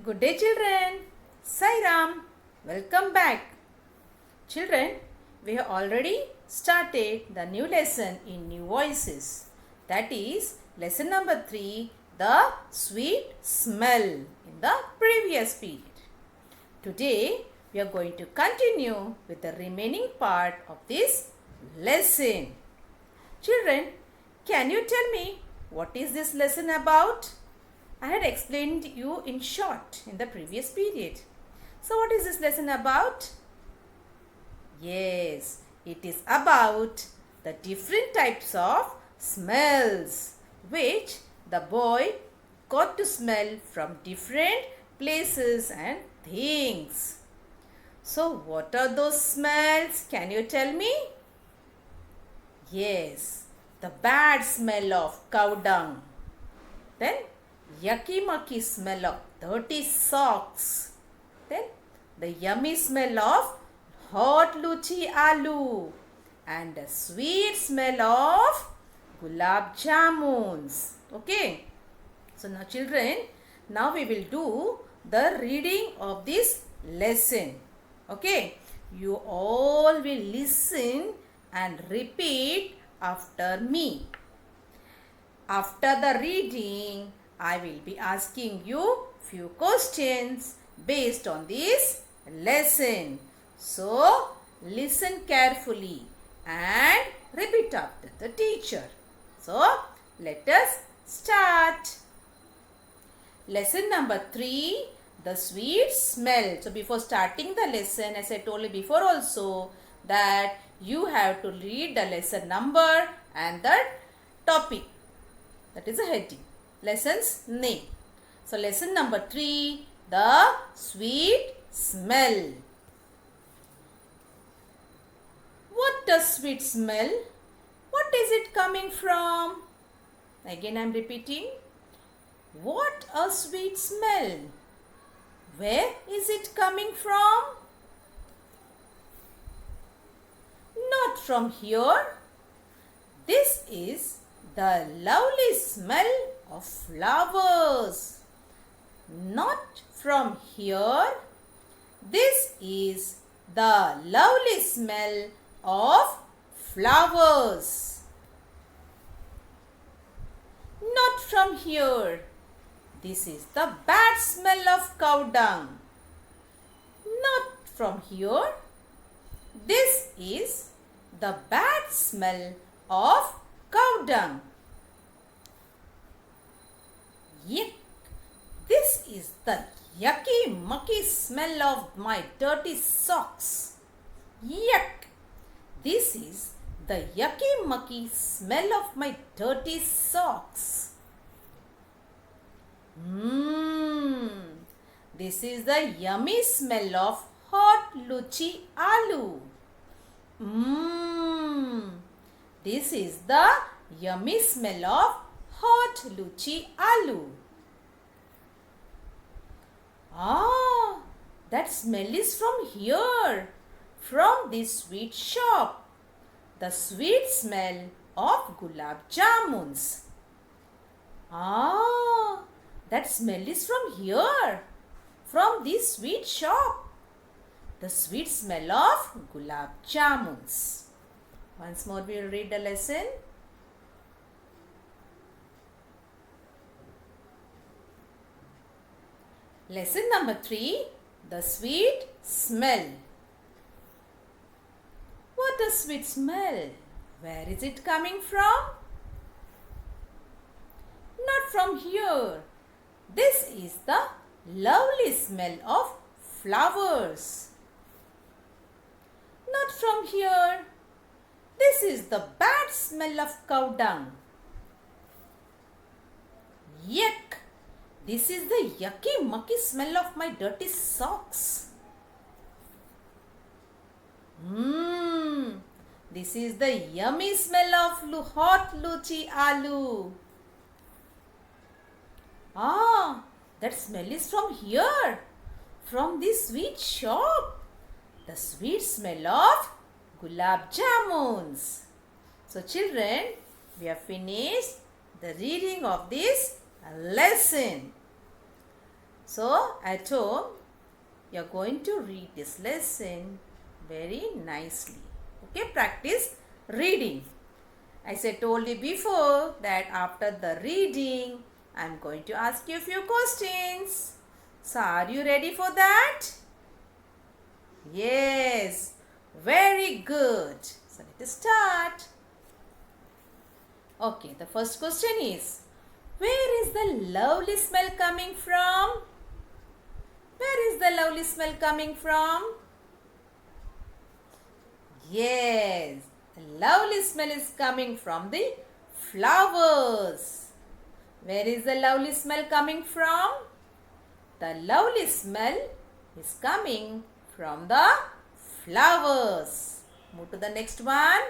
Good day, children. Sai Ram. Welcome back. Children, we have already started the new lesson in new voices. That is lesson number 3, the sweet smell in the previous period. Today, we are going to continue with the remaining part of this lesson. Children, can you tell me what is this lesson about? I had explained you in short in the previous period. So what is this lesson about? Yes, it is about the different types of smells which the boy got to smell from different places and things. So what are those smells? Can you tell me? Yes, the bad smell of cow dung. Then yucky mucky smell of dirty socks. Then the yummy smell of hot luchi aloo. And the sweet smell of gulab jamuns. Okay. So now children, now we will do the reading of this lesson. Okay. You all will listen and repeat after me. After the reading, I will be asking you few questions based on this lesson. So, listen carefully and repeat after the teacher. So, let us start. Lesson number 3, the sweet smell. So, before starting the lesson, as I told you before also, that you have to read the lesson number and the topic. That is a heading. Lesson's name. So, lesson number 3, the sweet smell. What does sweet smell? What is it coming from? Again, I am repeating. What a sweet smell. Where is it coming from? Not from here. This is the lovely smell of flowers. Not from here. This is the lovely smell of flowers. Not from here. This is the bad smell of cow dung. Not from here. This is the bad smell of cow dung. Yuck! This is the yucky mucky smell of my dirty socks. Yuck! This is the yucky mucky smell of my dirty socks. This is the yummy smell of hot luchi aloo. This is the yummy smell of hot luchi aloo. That smell is from here, from this sweet shop. The sweet smell of gulab jamuns. That smell is from here, from this sweet shop. The sweet smell of gulab jamuns. Once more we will read the lesson. Lesson number 3, the sweet smell. What a sweet smell. Where is it coming from? Not from here. This is the lovely smell of flowers. Not from here. This is the bad smell of cow dung. Yuck! This is the yucky mucky smell of my dirty socks. This is the yummy smell of hot luchi aloo. That smell is from here, from this sweet shop. The sweet smell of gulab jamuns. So children, we have finished the reading of this lesson. So at home you are going to read this lesson very nicely. Okay, practice reading. As I told you before that after the reading I am going to ask you a few questions. So are you ready for that? Yes, very good. So let us start. Okay, the first question is, where is the lovely smell coming from? Where is the lovely smell coming from? Yes, the lovely smell is coming from the flowers. Where is the lovely smell coming from? The lovely smell is coming from the flowers. Move to the next one.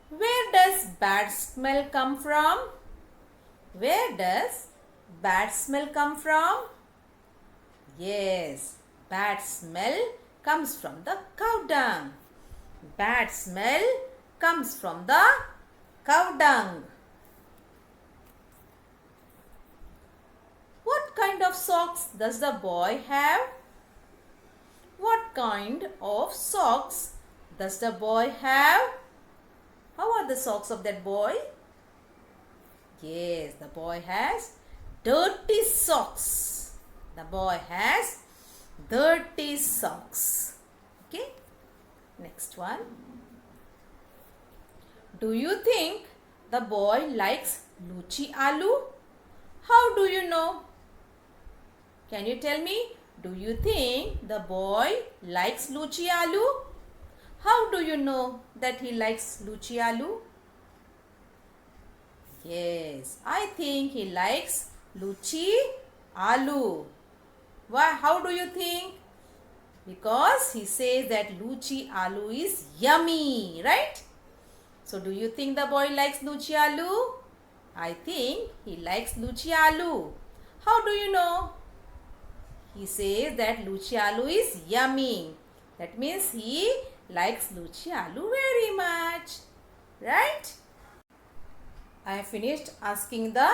Where does bad smell come from? Where does bad smell come from? Yes, bad smell comes from the cow dung. Bad smell comes from the cow dung. What kind of socks does the boy have? What kind of socks does the boy have? How are the socks of that boy? Yes, the boy has dirty socks. The boy has dirty socks. Okay, next one. Do you think the boy likes luchi aloo? How do you know? Can you tell me? Do you think the boy likes luchi aloo? How do you know that he likes luchi aloo? Yes, I think he likes luchi aloo. Why? How do you think? Because he says that luchi aloo is yummy, right? So do you think the boy likes luchi aloo? I think he likes luchi aloo. How do you know? He says that luchi aloo is yummy. That means he likes luchi aloo very much. Right? I have finished asking the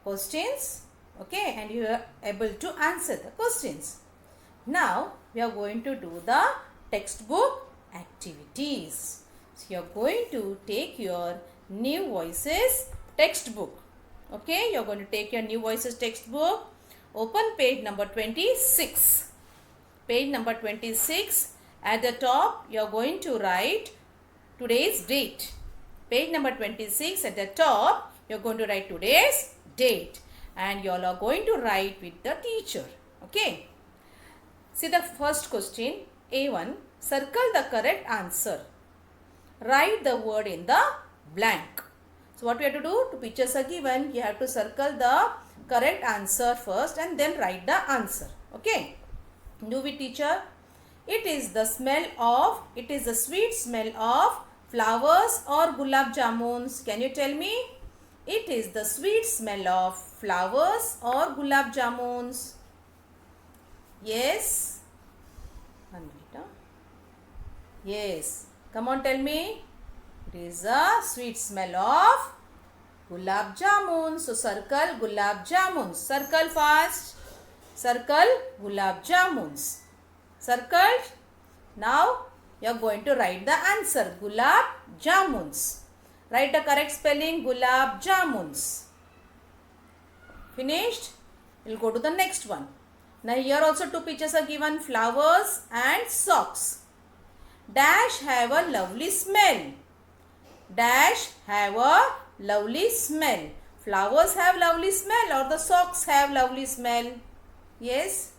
questions. Okay, and you are able to answer the questions. Now we are going to do the textbook activities. So you are going to take your New Voices textbook. Okay, you are going to take your New Voices textbook. Open page number 26. Page number 26. At the top, you are going to write today's date. Page number 26, at the top, you are going to write today's date. And you all are going to write with the teacher. Okay. See the first question. A1. Circle the correct answer. Write the word in the blank. So what we have to do? Two pictures are given. You have to circle the correct answer first and then write the answer. Okay. Do we, teacher? It is the sweet smell of flowers or gulab jamuns. Can you tell me? It is the sweet smell of flowers or gulab jamuns. Yes. 1 minute. Yes. Come on, tell me. It is a sweet smell of gulab jamuns. So circle gulab jamuns. Circle fast. Circle gulab jamuns. Circled. Now you are going to write the answer. Gulab jamuns. Write the correct spelling. Gulab jamuns. Finished? We will go to the next one. Now here also two pictures are given. Flowers and socks. Dash have a lovely smell. Dash have a lovely smell. Flowers have lovely smell or the socks have lovely smell? Yes?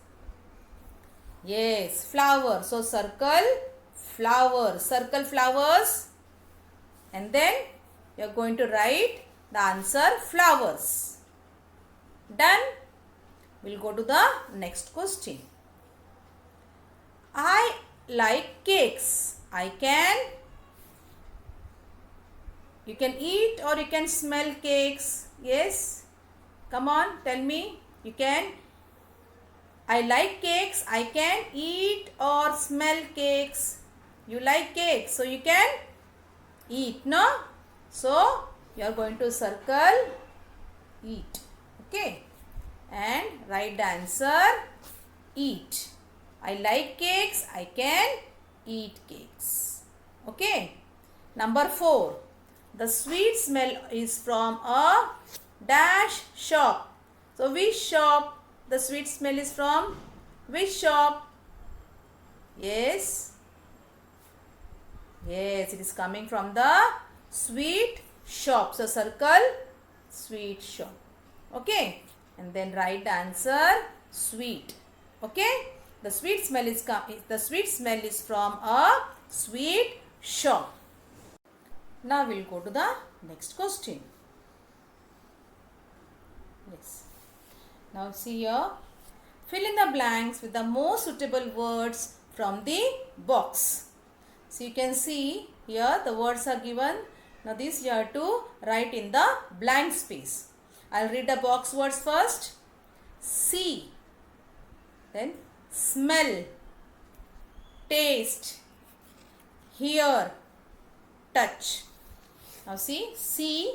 Yes, flower. So circle flowers. Circle flowers. And then you are going to write the answer flowers. Done? We'll go to the next question. I like cakes. You can eat or you can smell cakes. Yes? Come on, tell me. You can. I like cakes. I can eat or smell cakes. You like cakes, so you can eat, no? So, you are going to circle eat. Okay. And write the answer. Eat. I like cakes. I can eat cakes. Okay. Number 4. The sweet smell is from a dash shop. So which shop the sweet smell is from? Which shop? Yes. Yes, it is coming from the sweet shop. So circle sweet shop. Okay. And then write the answer sweet. Okay. The sweet smell is from a sweet shop. Now we'll go to the next question. Yes. Now see here. Fill in the blanks with the most suitable words from the box. So you can see here the words are given. Now this you have to write in the blank space. I'll read the box words first. See. Then smell. Taste. Hear. Touch. Now see,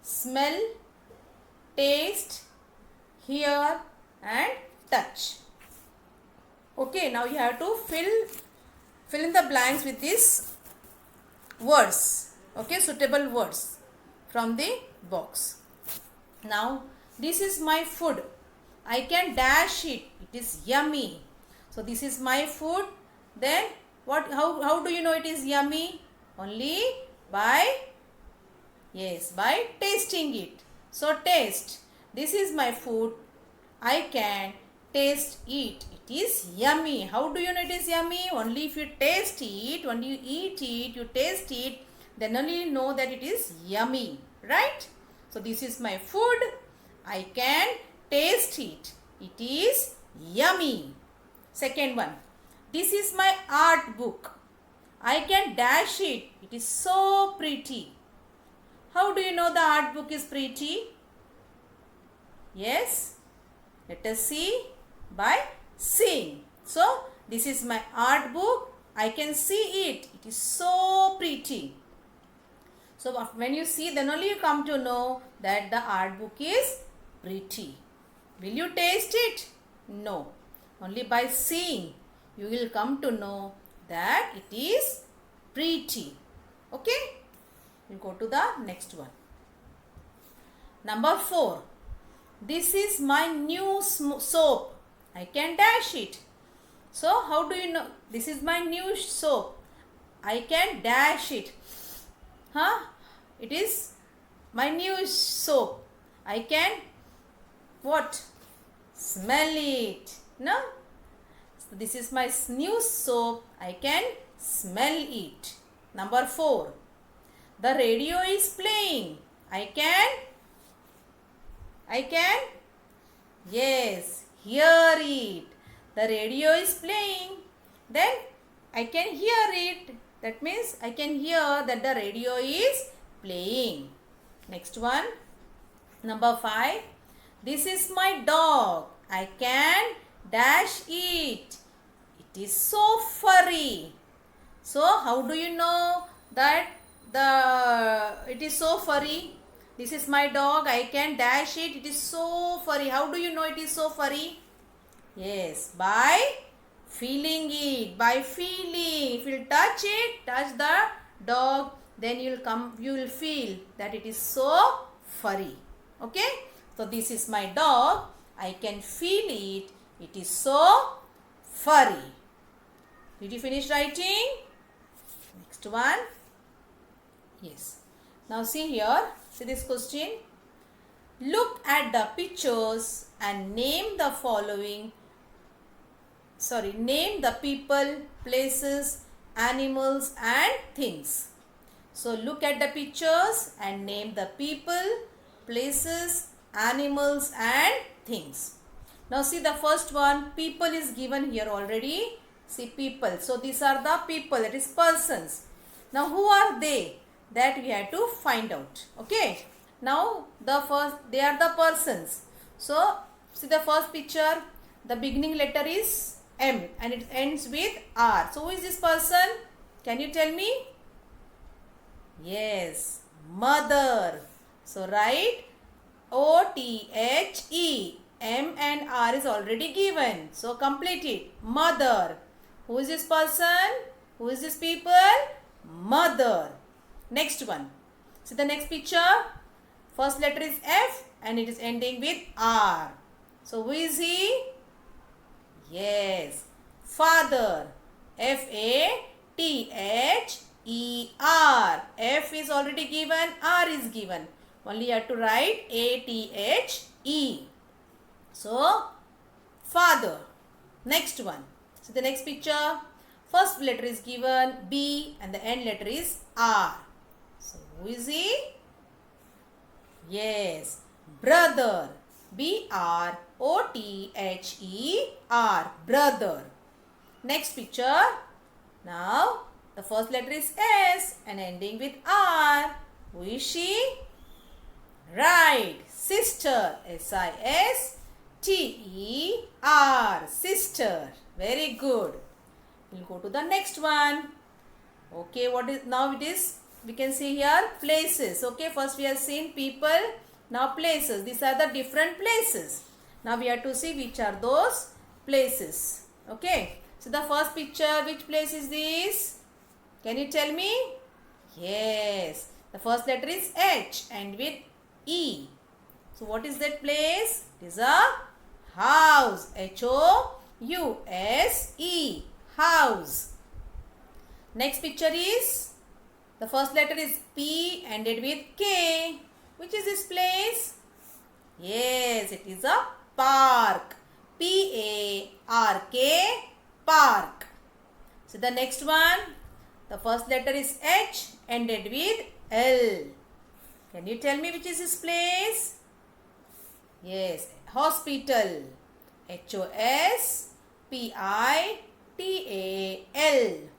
smell, taste, hear and touch. Okay, now you have to fill in the blanks with these words. Okay, suitable words from the box. Now this is my food. I can dash it. It is yummy. So this is my food. Then how do you know it is yummy? Only by tasting it. So taste. This is my food. I can taste it. It is yummy. How do you know it is yummy? Only if you taste it, when you eat it, you taste it, then only you know that it is yummy. Right? So this is my food. I can taste it. It is yummy. Second one. This is my art book. I can dash it. It is so pretty. How do you know the art book is pretty? Yes. Let us see by seeing. So, this is my art book. I can see it. It is so pretty. So, when you see, then only you come to know that the art book is pretty. Will you taste it? No. Only by seeing you will come to know that it is pretty. Okay? We'll go to the next one. Number 4. This is my new soap. I can dash it. So, how do you know? This is my new soap. I can dash it. It is my new soap. I can what? Smell it. No? So, this is my new soap. I can smell it. Number 4. The radio is playing. I can yes, hear it. The radio is playing. Then I can hear it. That means I can hear that the radio is playing. Next one. Number 5. This is my dog. I can dash it. It is so furry. So how do you know that it is so furry? This is my dog. I can dash it. It is so furry. How do you know it is so furry? Yes, by feeling it. By feeling. If you touch it, touch the dog, then you will feel that it is so furry. Okay? So this is my dog. I can feel it. It is so furry. Did you finish writing? Next one. Yes. Now see here. See this question. Look at the pictures and name the following. Name the people, places, animals and things. So look at the pictures and name the people, places, animals and things. Now see the first one. People is given here already. See people. So these are the people. That is persons. Now who are they? That we have to find out. Okay. Now they are the persons. So see the first picture. The beginning letter is M and it ends with R. So who is this person? Can you tell me? Yes, mother. So write O-T-H-E. M and R is already given. So complete it. Mother. Who is this person? Who is this people? Mother. Next one. See the next picture. First letter is F and it is ending with R. So who is he? Yes. Father. F-A-T-H-E-R. F is already given. R is given. Only you have to write A-T-H-E. So, father. Next one. See the next picture. First letter is given B and the end letter is R. So, who is he? Yes. Brother. B-R-O-T-H-E-R. Brother. Next picture. Now, the first letter is S and ending with R. Who is she? Right. Sister. S-I-S-T-E-R. Sister. Very good. We'll go to the next one. Okay, what is now it is? We can see here places. Okay, first we have seen people. Now places. These are the different places. Now we have to see which are those places. Okay. So the first picture, which place is this? Can you tell me? Yes. The first letter is H and with E. So what is that place? It is a house. H-O-U-S-E. House. Next picture is, the first letter is P ended with K. Which is this place? Yes, it is a park. P-A-R-K. Park. So the next one, the first letter is H ended with L. Can you tell me which is this place? Yes, hospital. H-O-S-P-I-T-A-L.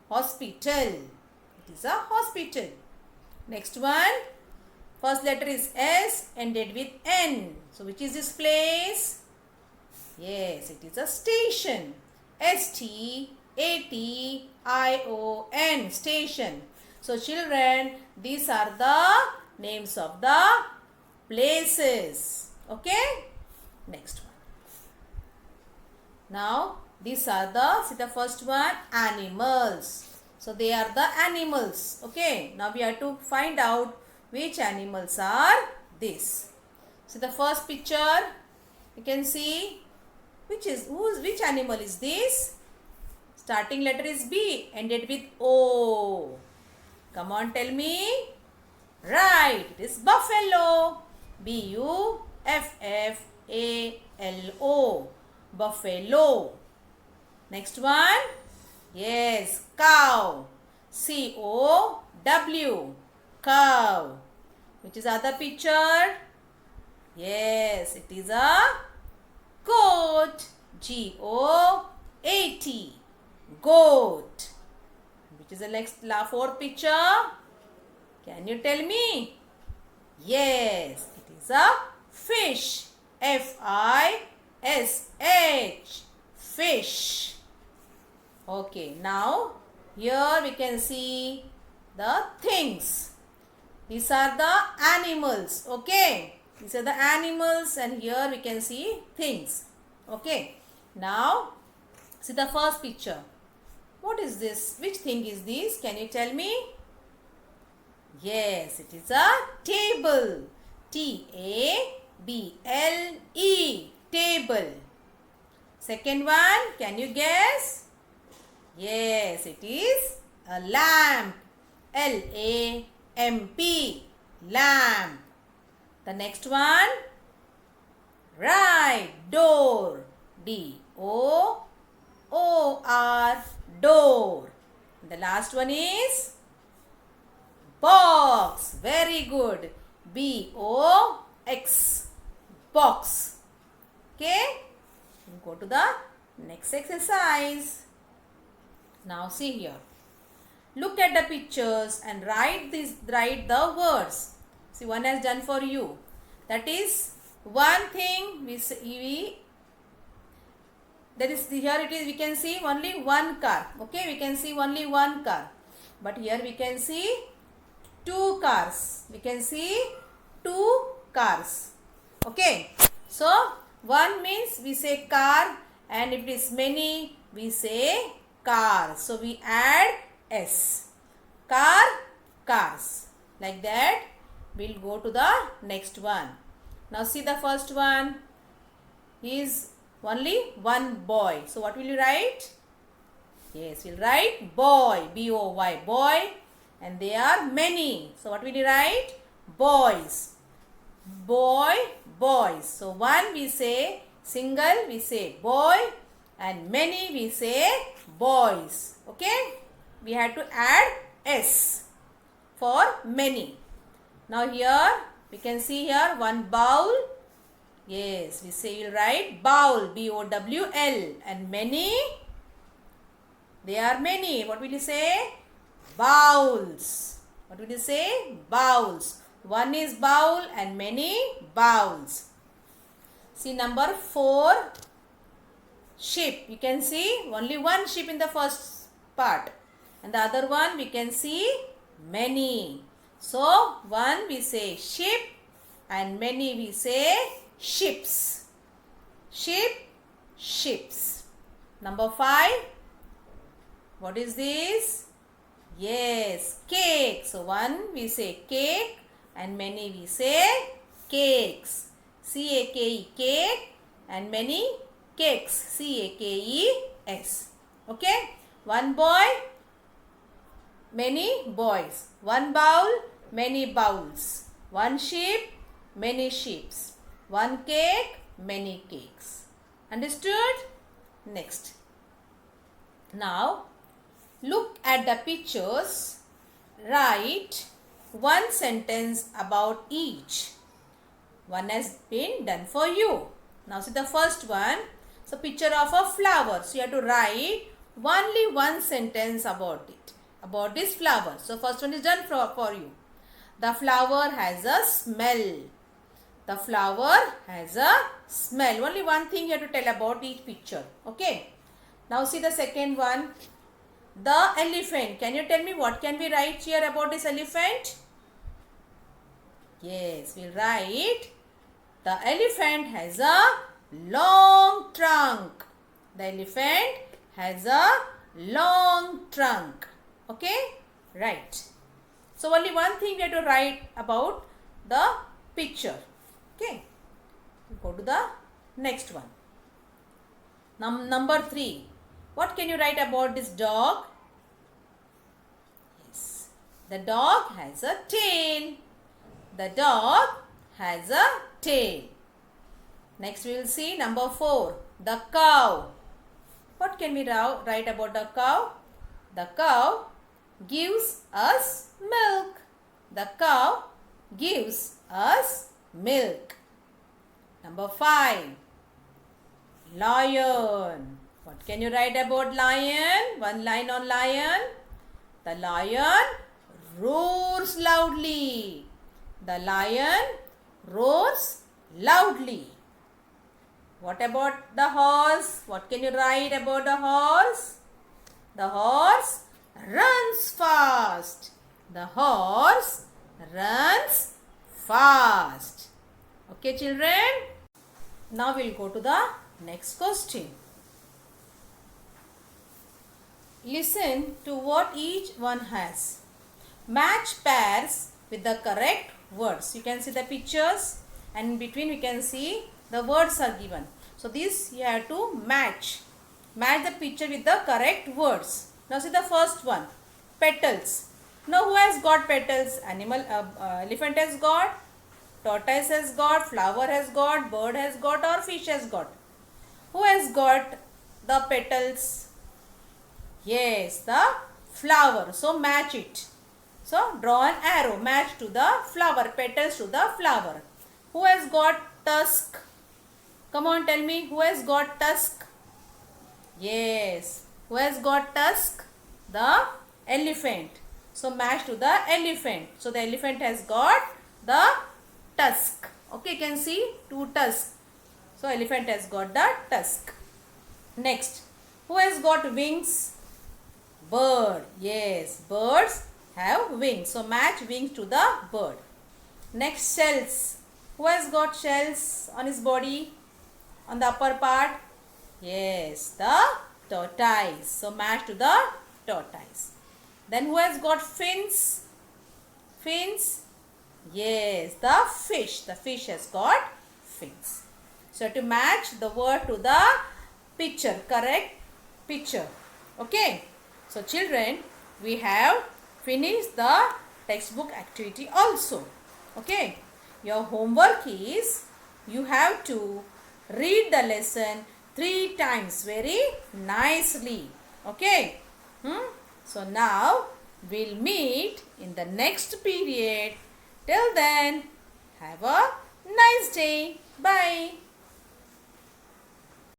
Hospital. It is a hospital. Next one, first letter is S ended with N. So which is this place? Yes, it is a station. S-T-A-T-I-O-N. Station. So children, these are the names of the places. Okay. Next one. Now these are the, see the first one, animals. So they are the animals. Okay. Now we have to find out which animals are this. See the first picture. You can see which animal is this? Starting letter is B ended with O. Come on, tell me. Right, it is buffalo. B-U-F-F-A-L-O. Buffalo. Next one. Yes, cow. C-O-W. Cow. Which is other picture? Yes, it is a goat. G-O-A-T. Goat. Which is the next fourth picture? Can you tell me? Yes, it is a fish. F-I-S-H. Fish. Okay, now here we can see the things. These are the animals. Okay, these are the animals and here we can see things. Okay, now see the first picture. What is this? Which thing is this? Can you tell me? Yes, it is a table. T-A-B-L-E. Table. Second one, can you guess? Yes, it is a lamp. L-A-M-P. Lamp. The next one, right, door. D-O-O-R. Door. The last one is box. Very good. B-O-X. Box. Okay. Go to the next exercise. Now see here. Look at the pictures and write the words. See, one has done for you. That is one thing that is here it is, we can see only one car. Okay, we can see only one car. But here we can see two cars. We can see two cars. Okay. So one means we say car, and if it is many we say car. So we add s. Car, cars. Like that. We'll go to the next one. Now see the first one. He is only one boy. So what will you write? Yes, we'll write boy. B-O-Y. Boy. And they are many. So what will you write? Boys. Boy, boys. So one we say single, we say boy, and many we say boys. Okay? We had to add s for many. Now here we can see here one bowl. Yes, we say we'll write bowl, B-O-W-L, and many, they are many. What will you say? Bowls. What will you say? Bowls. One is bowl and many bowls. See number 4, sheep. You can see only one sheep in the first part, and the other one we can see many. So one we say sheep and many we say ships. Sheep, ships. Number 5. What is this? Yes, cake. So one we say cake and many we say cakes. C-A-K-E, cake, and many cakes. C-A-K-E-S. Okay? One boy, many boys. One bowl, many bowls. One sheep, many sheeps. One cake, many cakes. Understood? Next. Now, look at the pictures. Write one sentence about each. One has been done for you. Now see the first one. So picture of a flower. So you have to write only one sentence about it. About this flower. So first one is done for you. The flower has a smell. The flower has a smell. Only one thing you have to tell about each picture. Okay. Now see the second one. The elephant. Can you tell me what can we write here about this elephant? Yes, we'll write the elephant has a long trunk. The elephant has a long trunk. Okay? Right. So only one thing we have to write about the picture. Okay? Go to the next one. Number 3. What can you write about this dog? Yes. The dog has a tail. The dog has a tail. Next we will see number 4. The cow. What can we write about the cow? The cow gives us milk. The cow gives us milk. Number 5. Lion. What can you write about lion? One line on lion. The lion roars loudly. The lion roars loudly. What about the horse? What can you write about the horse? The horse runs fast. The horse runs fast. Okay, children? Now we'll go to the next question. Listen to what each one has. Match pairs with the correct words. You can see the pictures, and in between we can see the words are given. So this you have to match. Match the picture with the correct words. Now see the first one. Petals. Now who has got petals? Elephant has got, tortoise has got, flower has got, bird has got, or fish has got. Who has got the petals? Yes, the flower. So match it. So draw an arrow. Match to the flower. Petals to the flower. Who has got tusk? Come on, tell me. Who has got tusk? Yes. Who has got tusk? The elephant. So match to the elephant. So the elephant has got the tusk. Okay, you can see 2 tusks. So elephant has got the tusk. Next. Who has got wings? Bird. Yes, birds have wings. So match wings to the bird. Next, shells. Who has got shells on his body? On the upper part? Yes, the tortoise. So match to the tortoise. Then who has got fins? Fins? Yes, the fish. The fish has got fins. So to match the word to the picture, correct picture. Okay. So children, we have finished the textbook activity also. Okay. Your homework is you have to read the lesson 3 times very nicely. Okay. So now we'll meet in the next period. Till then, have a nice day. Bye.